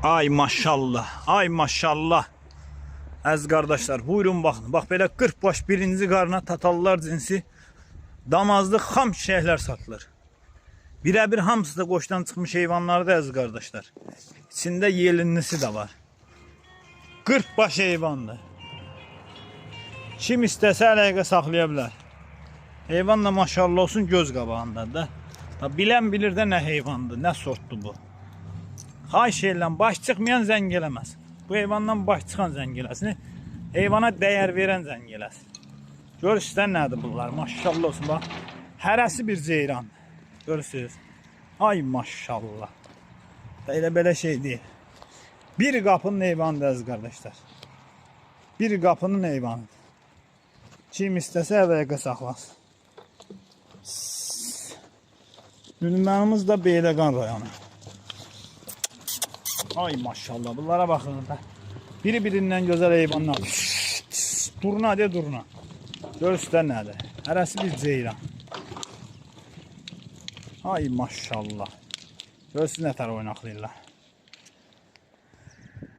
Ay maşallah. Ay maşallah. Əziz qardaşlar, buyurun baxın. Bax belə 40 baş birinci qarına tatallar cinsi damazlı xam çiçəklər satılır. Birəbir hamısı da qoşdan çıxmış heyvanlardır əziz qardaşlar. İçində yelinlisi də var. 40 baş heyvandır. Kim istəsə əlaqə saxlaya bilər. Heyvan da maşallah olsun göz qabağındadır da. Bilən bilir də nə heyvandır, nə sortdur bu. Xahiş edirəm, baş çıxmayan zəng eləməz. Bu heyvandan baş çıxan zəng eləsin. Heyvana dəyər verən zəng eləsin. Görürsünüz nədir bunlar? Maşallah olsun bax. Hərəsi bir ceyran. Görürsünüz. Ay maşallah. Elə belə şey deyil. Bir qapının heyvanıdır əziz qardaşlar. Bir qapının heyvanıdır. Kim istəsə əlaqə saxlasın. Ünvanımız da Beyləqan rayonu. Ay maşallah, bunlara baxın da. Biri-birindən gözəl heyvanlar. Durna de durna. Görürsünüz nədir? Hərəsi bir ceyran. Ay maşallah. Görürsünüz nətər oynaqlayırlar.